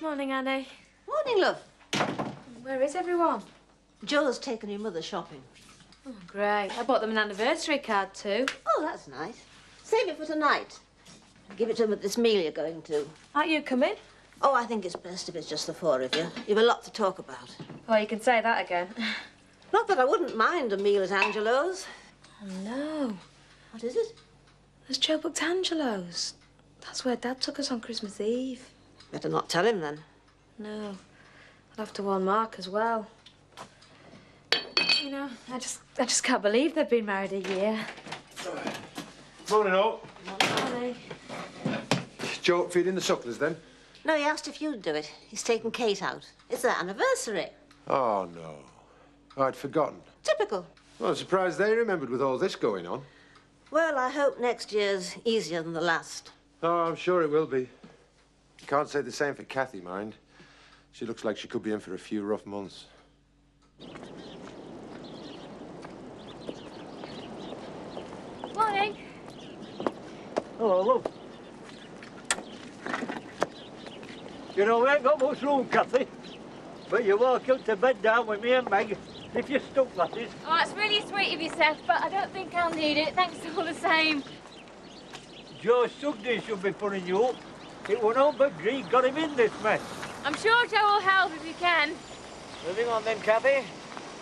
Morning, Annie. Morning, love. Where is everyone? Joe's taken your mother shopping. Oh, great. I bought them an anniversary card, too. Oh, that's nice. Save it for tonight. Give it to them at this meal you're going to. Aren't you coming? Oh, I think it's best if it's just the four of you. You've a lot to talk about. Oh, you can say that again. Not that I wouldn't mind a meal at Angelo's. Oh, no. What is it? There's Joe booked Angelo's. That's where Dad took us on Christmas Eve. Better not tell him, then. No. I'll have to warn Mark as well. You know, I just can't believe they've been married a year. Morning, all. Morning. Joe feeding the sucklers, then? No, he asked if you'd do it. He's taken Kate out. It's their anniversary. Oh, no. I'd forgotten. Typical. Well, I'm surprised they remembered with all this going on. Well, I hope next year's easier than the last. Oh, I'm sure it will be. Can't say the same for Kathy, mind. She looks like she could be in for a few rough months. Morning. Hello, love. You know, we ain't got much room, Kathy. But you're welcome to bed down with me and Meg, if you're stuck, that is. Oh, that's really sweet of you, Seth, but I don't think I'll need it. Thanks all the same. Joe Sugden should be putting you up. It were no but Greek got him in this mess. I'm sure Joe will help if you can. Moving on then, Kathy.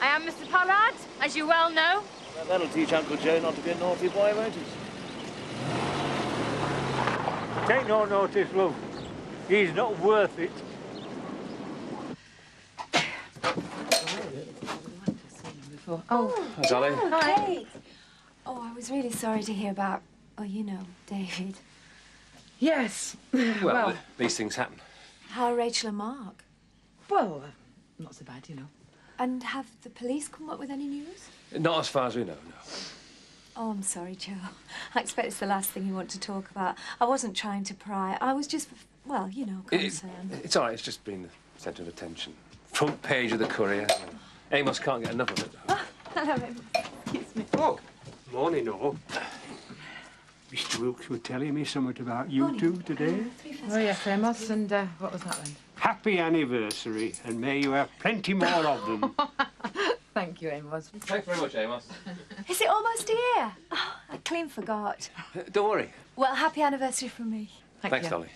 I am Mr. Pollard, as you well know. Well, that'll teach Uncle Joe not to be a naughty boy, won't it? Take no notice, love. He's not worth it. Oh, Hi, Sally. hi. Oh, I was really sorry to hear about, oh, you know, David. Yes. Well, these things happen. How are Rachel and Mark? Well, not so bad, you know. And have the police come up with any news? Not as far as we know, no. Oh, I'm sorry, Joe. I expect it's the last thing you want to talk about. I wasn't trying to pry. I was just, well, you know, concerned. It's all right. It's just been the centre of attention. Front page of the Courier. Amos can't get enough of it, though. Oh, hello, Amos. Excuse me. Oh, morning, all. Mr. Wilkes were telling me something about you two today. Oh, yes, Amos, and what was that then? Happy anniversary, and may you have plenty more of them. Thank you, Amos. Thanks very much, Amos. Is it almost here? Oh, I clean forgot. Don't worry. Well, happy anniversary from me. Thanks, you. Dolly.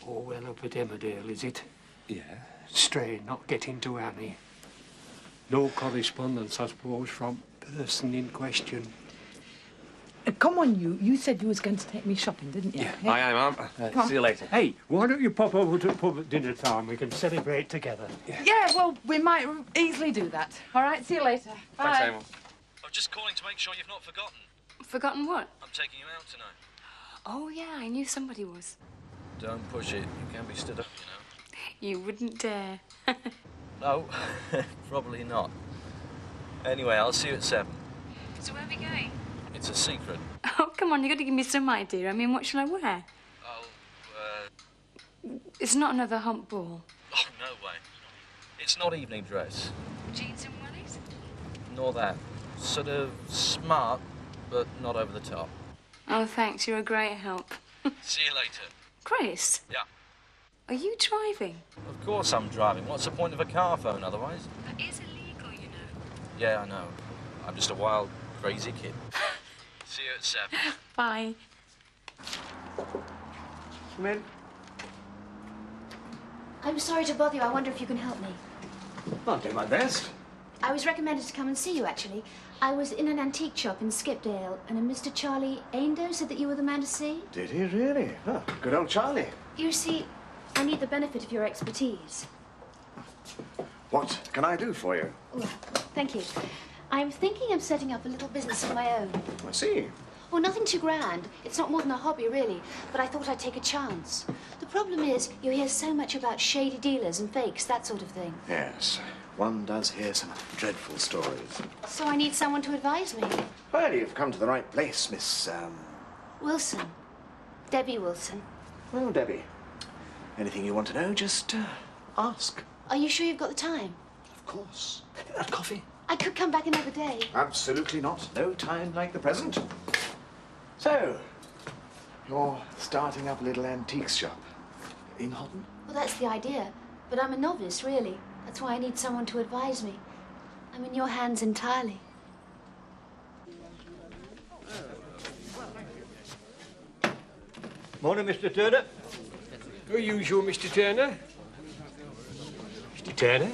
Oh, well, up at Emmerdale, is it? Yeah. Strain not getting to Annie. No correspondence, I suppose, from person in question. Come on, you. You said you was going to take me shopping, didn't you? Yeah, I am, Aunt. See you later. Hey, why don't you pop over to the pub at dinner time? We can celebrate together. Yeah, well, we might easily do that. All right, see you later. Bye. Thanks, Amos. I'm just calling to make sure you've not forgotten. Forgotten what? I'm taking you out tonight. Oh, yeah, I knew somebody was. Don't push it. You can be stood up, you know. You wouldn't dare. No, probably not. Anyway, I'll see you at 7. So where are we going? It's a secret. Oh, come on, you've got to give me some idea. I mean, what shall I wear? Oh, It's not another hump ball. oh, no way. It's not evening dress. Jeans and wellies? Nor that. Sort of smart, but not over the top. Oh, thanks. You're a great help. See you later. Chris, Yeah. are you driving? Of course I'm driving. What's the point of a car phone otherwise? That is illegal, you know. Yeah, I know. I'm just a wild, crazy kid. See you at 7. Bye. Come in. I'm sorry to bother you. I wonder if you can help me. I'll do my best. I was recommended to come and see you, actually. I was in an antique shop in Skipdale, and a Mr. Charlie Aindo said that you were the man to see. Did he really? Oh, good old Charlie. You see, I need the benefit of your expertise. What can I do for you? Oh, thank you. I'm thinking of setting up a little business of my own. I see. Well, nothing too grand. It's not more than a hobby, really. But I thought I'd take a chance. The problem is, you hear so much about shady dealers and fakes, that sort of thing. Yes, one does hear some dreadful stories. So I need someone to advise me. Well, you've come to the right place, Miss, Wilson. Debbie Wilson. Well, Debbie, anything you want to know, just, ask. Are you sure you've got the time? Of course. Coffee? I could come back another day. Absolutely not. No time like the present. So, you're starting up a little antiques shop in Hodden? Well, that's the idea. But I'm a novice, really. That's why I need someone to advise me. I'm in your hands entirely. Morning, Mr. Turner. Per usual, Mr. Turner. Mr. Turner?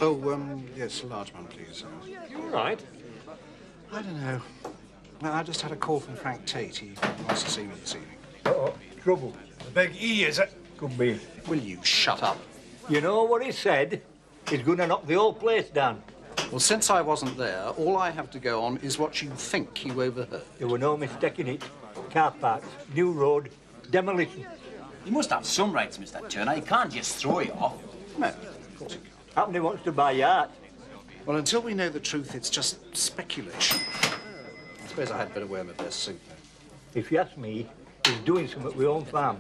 Oh, yes, a large one, please. You all right? I don't know. Well, I just had a call from Frank Tate. He wants to see me this evening. Uh-oh, trouble. The big E, is it? Could be. Will you shut up? You know what he said? He's going to knock the whole place down. Well, since I wasn't there, all I have to go on is what you think you overheard. There were no mistaking it. Car parks, new road, demolition. You must have some rights, Mr. Turner. You can't just throw you off. No, of course you can't. Happen he wants to buy yacht. Well, until we know the truth, it's just speculation. I suppose I had better wear my best suit, though. If you ask me, he's doing something with his own farm.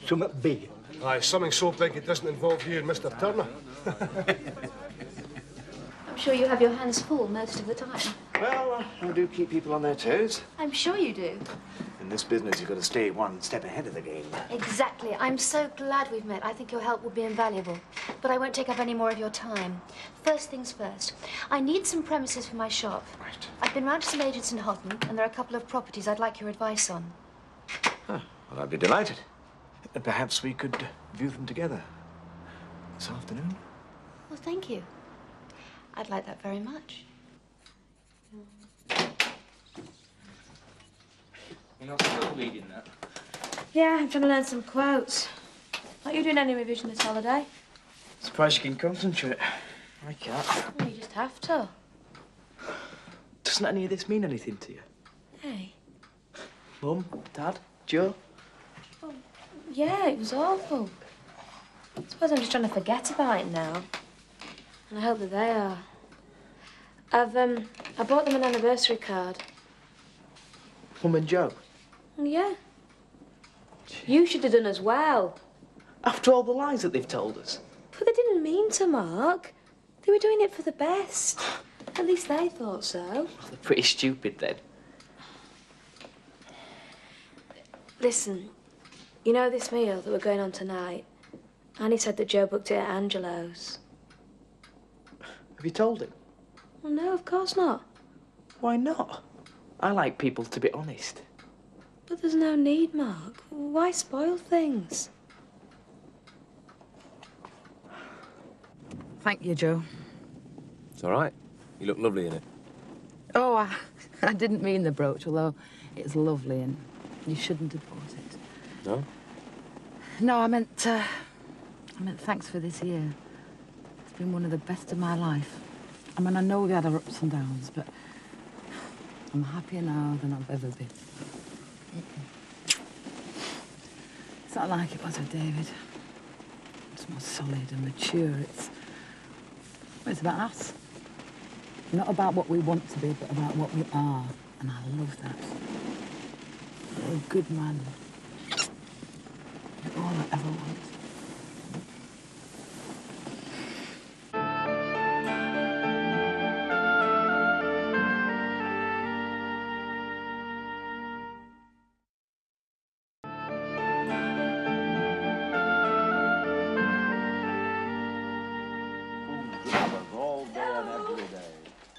Something big. Aye, something so big it doesn't involve you and Mr. Turner. I'm sure you have your hands full most of the time. Well, I do keep people on their toes. I'm sure you do. In this business, you've got to stay one step ahead of the game. Exactly. I'm so glad we've met. I think your help will be invaluable. But I won't take up any more of your time. First things first. I need some premises for my shop. Right. I've been round to some agents in Houghton, and there are a couple of properties I'd like your advice on. Well, I'd be delighted. And perhaps we could view them together this afternoon. Well, thank you. I'd like that very much. You're not still reading that? Yeah, I'm trying to learn some quotes. Aren't you doing any revision this holiday? Surprised you can concentrate. I can't. Well, you just have to. Doesn't any of this mean anything to you? Hey. Mum, Dad, Joe? Oh, yeah, it was awful. I suppose I'm just trying to forget about it now. And I hope that they are. I bought them an anniversary card. Mum and Joe? Yeah. You should have done as well. After all the lies that they've told us? But they didn't mean to, Mark. They were doing it for the best. At least they thought so. Well, they're pretty stupid then. Listen, you know this meal that we're going on tonight? Annie said that Joe booked it at Angelo's. Have you told him? Well, no, of course not. Why not? I like people to be honest. But there's no need, Mark. Why spoil things? Thank you, Joe. It's all right. You look lovely in it. Oh, I didn't mean the brooch, although it's lovely and you shouldn't have bought it. No? No, I meant thanks for this year. It's been one of the best of my life. I mean, I know we've had our ups and downs, but I'm happier now than I've ever been. It's not like it was with David. It's more solid and mature. It's about us. Not about what we want to be, but about what we are. And I love that. You're a good man. You're all I ever want.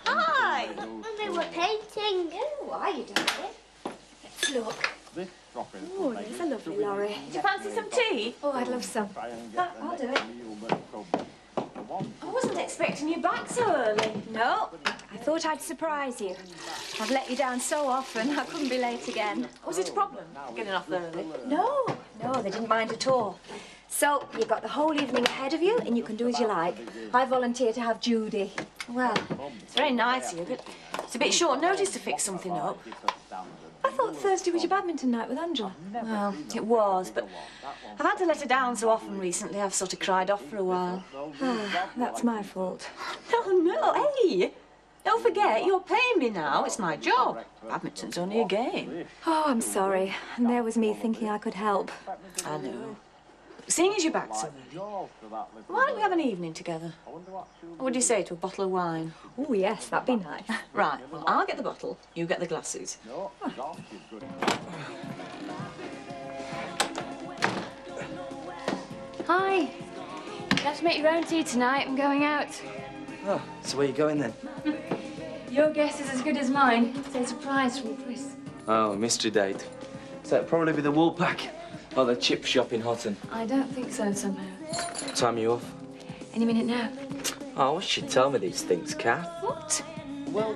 Hi! And they were painting. Oh, are you, darling? Let's look. Oh, there's a lovely lorry. Do you fancy some tea? Oh, I'd love some. I'll do it. I wasn't expecting you back so early. No, I thought I'd surprise you. I've let you down so often, I couldn't be late again. Was it a problem getting off early? No, they didn't mind at all. So, you've got the whole evening ahead of you, and you can do as you like. I volunteer to have Judy. Well, it's very nice of you, but it's a bit short notice to fix something up. I thought Thursday was your badminton night with Angela. Well, it was, but I've had to let her down so often recently, I've sort of cried off for a while. That's my fault. No, hey! Don't forget, you're paying me now. It's my job. Badminton's only a game. Oh, I'm sorry. And there was me thinking I could help. I know. Seeing as you're back so early, why don't we have an evening together? What would you say to a bottle of wine? Oh, yes, that'd be nice. Right, well, I'll get the bottle, you get the glasses. Hi. You have to make your own tea tonight. I'm going out. Oh, so where are you going then? Your guess is as good as mine. It's a surprise from Chris. Oh, mystery date. So it'll probably be the wool pack or the chip shop in Houghton. I don't think so, somehow. What time are you off? Any minute now. Oh, you should tell me these things, Kath. What? Well,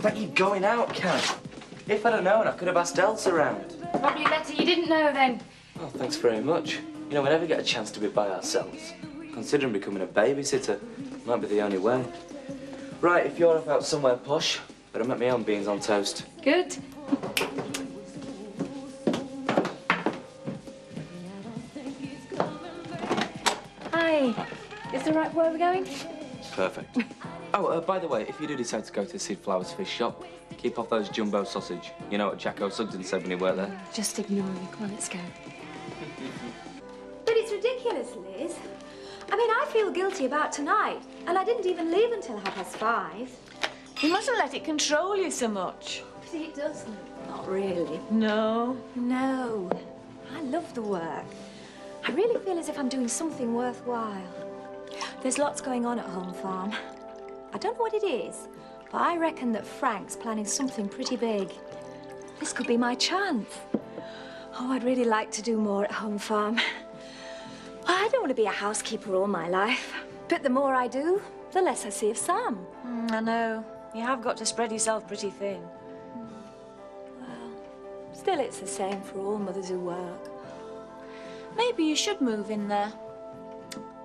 that you're going out, Kath. If I'd have known, I could have asked Elsa round. Probably better you didn't know then. Oh, thanks very much. You know, we never get a chance to be by ourselves. Considering becoming a babysitter might be the only way. Right, if you're off out somewhere posh, better make my own beans on toast. Good. Hi. Is the right where we're going? Perfect. Oh, by the way, if you do decide to go to the Sid Flowers fish shop, keep off those jumbo sausage. You know what Jacko Sugden said when he worked there? Just ignore me. Come on, let's go. But it's ridiculous, Liz. I mean, I feel guilty about tonight, and I didn't even leave until 5:30. You mustn't let it control you so much. See, it does, Liz. Not really. No. No. I love the work. I really feel as if I'm doing something worthwhile. There's lots going on at Home Farm. I don't know what it is, but I reckon that Frank's planning something pretty big. This could be my chance. Oh, I'd really like to do more at Home Farm. I don't want to be a housekeeper all my life, but the more I do, the less I see of Sam. I know. You have got to spread yourself pretty thin. Well, still it's the same for all mothers who work. Maybe you should move in there.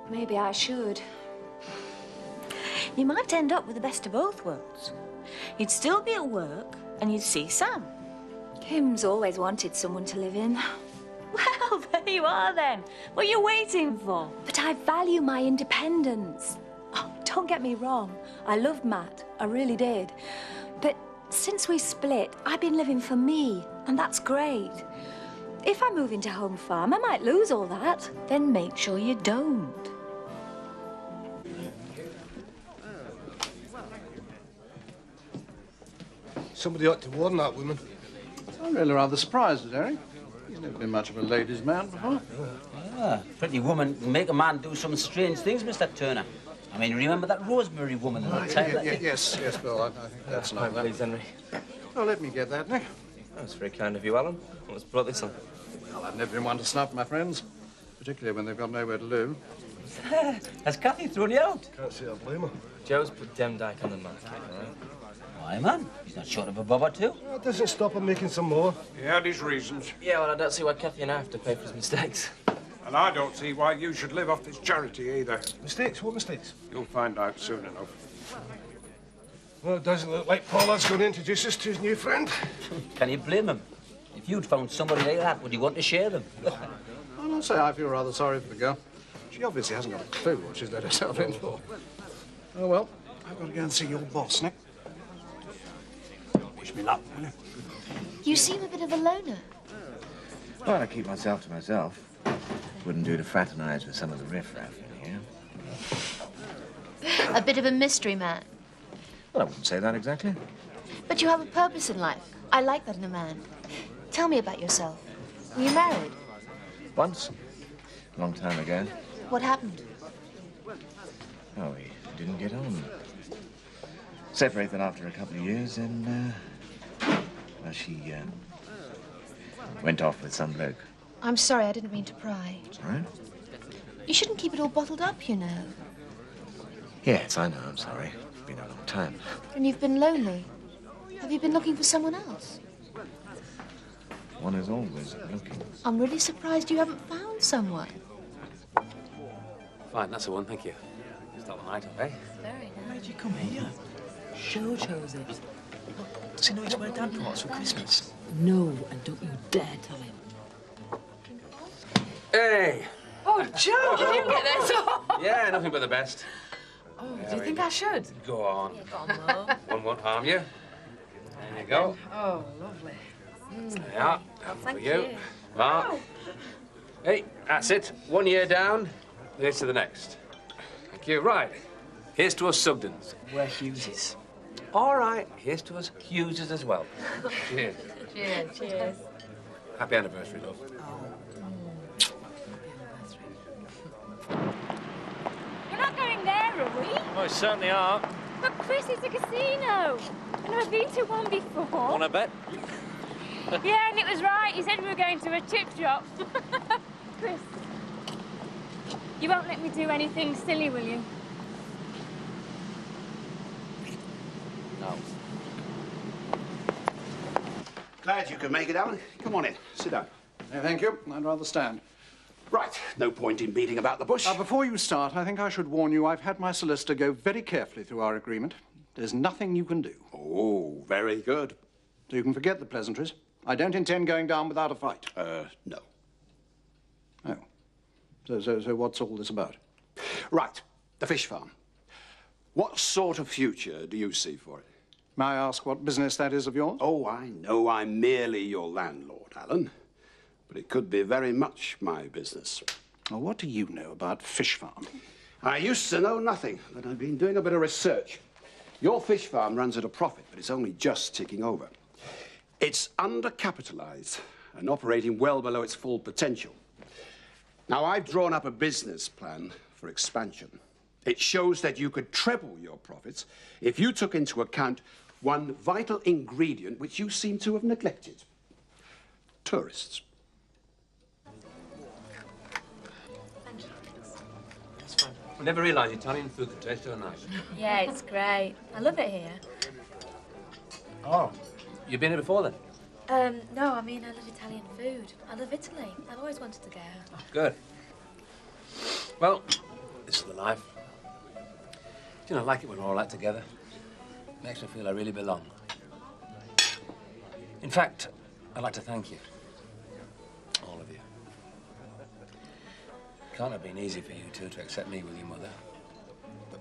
Maybe I should. You might end up with the best of both worlds. You'd still be at work, and you'd see Sam. Kim's always wanted someone to live in. Well, there you are then. What are you waiting for? But I value my independence. Oh, don't get me wrong. I loved Matt. I really did. But since we split, I've been living for me, and that's great. If I move into Home Farm, I might lose all that. Then make sure you don't. Somebody ought to warn that woman. I'm really rather surprised at Eric. He's never been much of a ladies' man before. Ah, pretty woman can make a man do some strange things, Mr. Turner. I mean, remember that Rosemary woman in the tail? Yes, Bill, I think that's not that. Please, Henry. Oh, let me get that, Nick. That's very kind of you, Alan. What's brought this on? Well, I've never been one to snub my friends, particularly when they've got nowhere to live. Has Kathy thrown you out? Can't say I blame her. Joe's put Demdike on the market, all right? Why, man? He's not short of a bob or two. That doesn't stop him making some more. He had his reasons. Yeah, well, I don't see why Kathy and I have to pay for his mistakes. And I don't see why you should live off this charity either. Mistakes? What mistakes? You'll find out soon enough. Well, it doesn't look like Paula's going to introduce us to his new friend. Can you blame him? If you'd found somebody like that, would you want to share them? I must say, I feel rather sorry for the girl. She obviously hasn't got a clue what she's let herself in for. Oh, well, I've got to go and see your boss, Nick. Wish me luck, will you? You seem a bit of a loner. Well, I keep myself to myself. Wouldn't do to fraternize with some of the riffraff in here. A bit of a mystery man. Well, I wouldn't say that exactly. But you have a purpose in life. I like that in a man. Tell me about yourself. Were you married? Once, a long time ago. What happened? Oh, we didn't get on. Separated after a couple of years, and well, she went off with some bloke. I'm sorry, I didn't mean to pry. It's all right. You shouldn't keep it all bottled up, you know. Yes, I know. I'm sorry. It's been a long time. And you've been lonely. Have you been looking for someone else? One is always looking. I'm really surprised you haven't found someone. Fine, that's the one, thank you. Start the night off, eh? Very nice. Why'd you come here? Joe chose it. Does he know it's where Dad brought us for Christmas? No, and don't you dare tell him. Hey! Oh, Joe, did you get this? Yeah, nothing but the best. Oh, do you think I should? Go on. Yeah, go on, Mo. One won't harm you. There you go. Oh, lovely. Yeah, Thank for you. Mark. Hey, that's it. 1 year down, here's to the next. Thank you. Right. Here's to us Sugdens. We're Hugheses. All right. Here's to us Hugheses as well. Cheers. Cheers. Cheers. Happy anniversary, love. here, are we? Well, certainly are. But Chris, it's a casino. And I've been to one before. Want to bet? Yeah, and it was right. He said we were going to a chip shop. Chris, you won't let me do anything silly, will you? No. Glad you could make it, Alan. Come on in. Sit down. Thank you. I'd rather stand. Right. No point in beating about the bush. Before you start, I think I should warn you I've had my solicitor go very carefully through our agreement. There's nothing you can do. Oh, very good. So you can forget the pleasantries. I don't intend going down without a fight. No. Oh. So what's all this about? Right. The fish farm. What sort of future do you see for it? May I ask what business that is of yours? Oh, I know I'm merely your landlord, Alan. But it could be very much my business. Well, what do you know about fish farming? I used to know nothing, but I've been doing a bit of research. Your fish farm runs at a profit, but it's only just ticking over. It's undercapitalized and operating well below its full potential. Now, I've drawn up a business plan for expansion. It shows that you could treble your profits if you took into account one vital ingredient which you seem to have neglected. Tourists. I never realised Italian food could taste so nice. Yeah, it's great. I love it here. Oh. You've been here before, then? No, I mean, I love Italian food. I love Italy. I've always wanted to go. Oh, good. Well, this is the life. You know, I like it when we're all out together. Makes me feel I really belong. In fact, I'd like to thank you. All of you. Can't have been easy for you two to accept me with your mother. But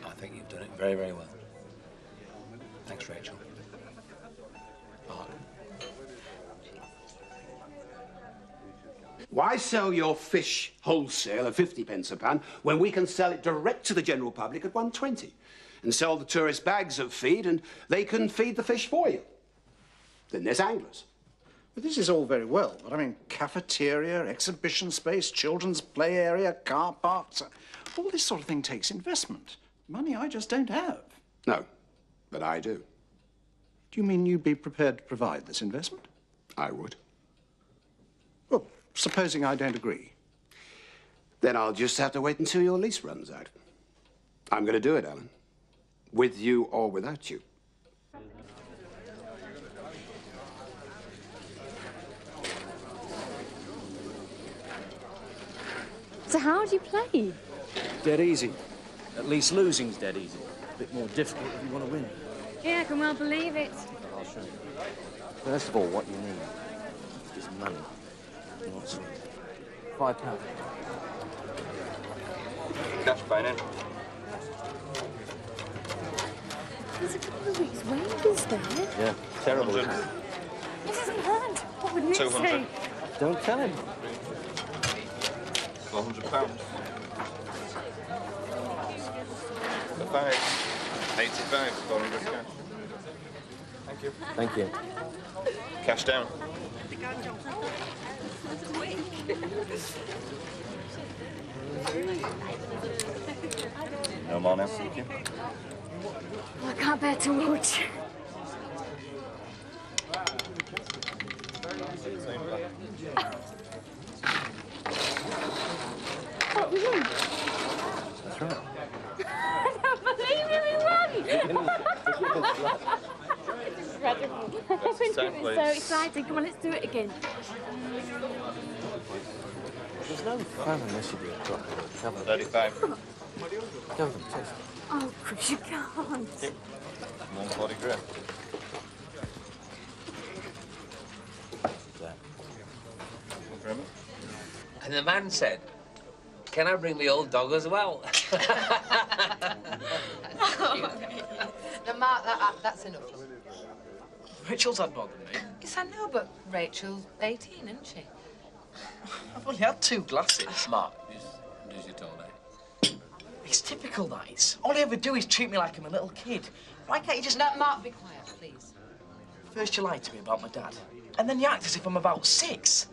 I think you've done it very, very well. Thanks, Rachel. Mark. Why sell your fish wholesale at 50p a pound when we can sell it direct to the general public at 120 and sell the tourist bags of feed and they can feed the fish for you? Then there's anglers. But this is all very well, but I mean, cafeteria, exhibition space, children's play area, car parks, all this sort of thing takes investment. Money I just don't have. No, but I do. Do you mean you'd be prepared to provide this investment? I would. Well, supposing I don't agree. Then I'll just have to wait until your lease runs out. I'm going to do it, Alan. With you or without you. So how do you play? Dead easy. At least losing's dead easy. A bit more difficult if you want to win. Yeah, I can well believe it. I'll show you. First of all, what you need is money. What's it? £5. Cash paying in. There's a couple of weeks' wages there. Yeah, terrible. This isn't hard. What would Nick say? 200. Don't tell him. £400. About 85, 400 cash. Thank you. Thank you. Cash down. No more now, thank you. Oh, I can't bear to watch. Oh, we won. That's right. I don't believe it, we won! It's incredible. I think it was so exciting. Come on, let's do it again. There's no fun unless you do a drop of a cover. 35. Go with them, taste it. Oh, Chris, you can't. 140 grip. And the man said, can I bring the old dog as well? Now, Mark, that's enough. Rachel's had more than me. Yes, I know, but Rachel's 18, isn't she? I've only had 2 glasses. Mark, use your tone, eh? It's typical, that is. All he ever do is treat me like I'm a little kid. Why can't you just... No, Mark, be quiet, please. First you lied to me about my dad, and then you act as if I'm about 6.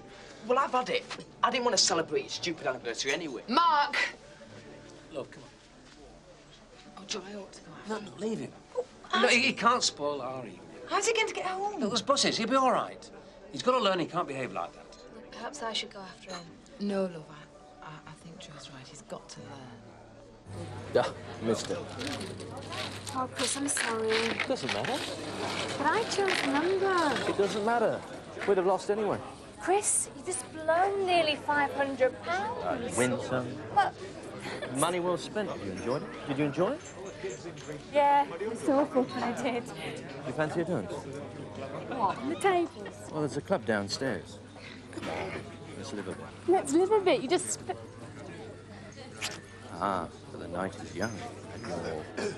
Well, I've had it. I didn't want to celebrate your stupid anniversary anyway. Mark! Look, come Joe, I ought to go No, after him. leave him. No, he can't spoil our evening. How's he going to get home? Look, there's buses. He'll be all right. He's got to learn he can't behave like that. Look, perhaps I should go after him. No, love, I think Joe's right. He's got to learn. Yeah, missed it. Oh, Chris, I'm sorry. Doesn't matter. But I chose the number. It doesn't matter. We'd have lost anyway. Chris, you just blown nearly £500. Win some. Well, Money well spent. Did you enjoy it? Did you enjoy it? yeah, it's awful, but I did. Do you fancy a dance? What, on the tables? Well, there's a club downstairs. Come on, let's live a bit. Let's live a bit. You just... Ah, but the night is young. And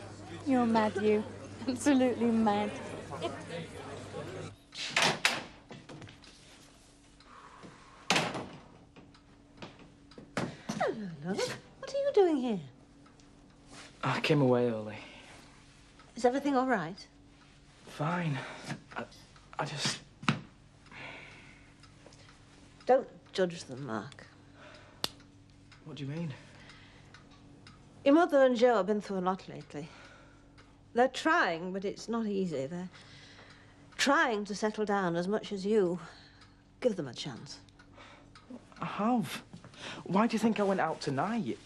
You're mad, you. Absolutely mad. Hello, love. What are you doing here? I came away early. Is everything all right? Fine. I just... Don't judge them, Mark. What do you mean? Your mother and Joe have been through a lot lately. They're trying, but it's not easy. They're trying to settle down as much as you. Give them a chance. I have. Why do you think I went out tonight?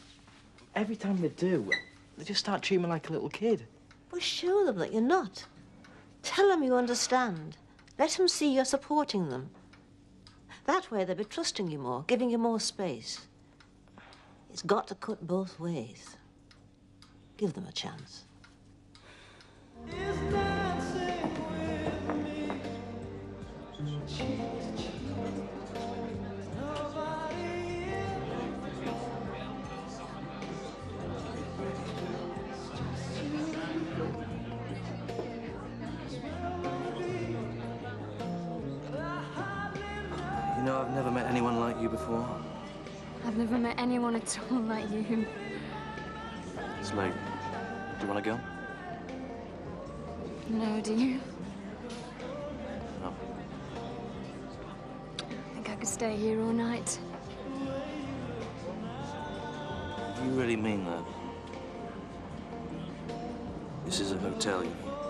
Every time they do, they just start treating me like a little kid. Well, show them that you're not. Tell them you understand. Let them see you're supporting them. That way they'll be trusting you more, giving you more space. It's got to cut both ways. Give them a chance. You know, I've never met anyone like you before. I've never met anyone at all like you. It's late. Do you want to go? No, do you? No. I think I could stay here all night. Do you really mean that? This is a hotel, you mean?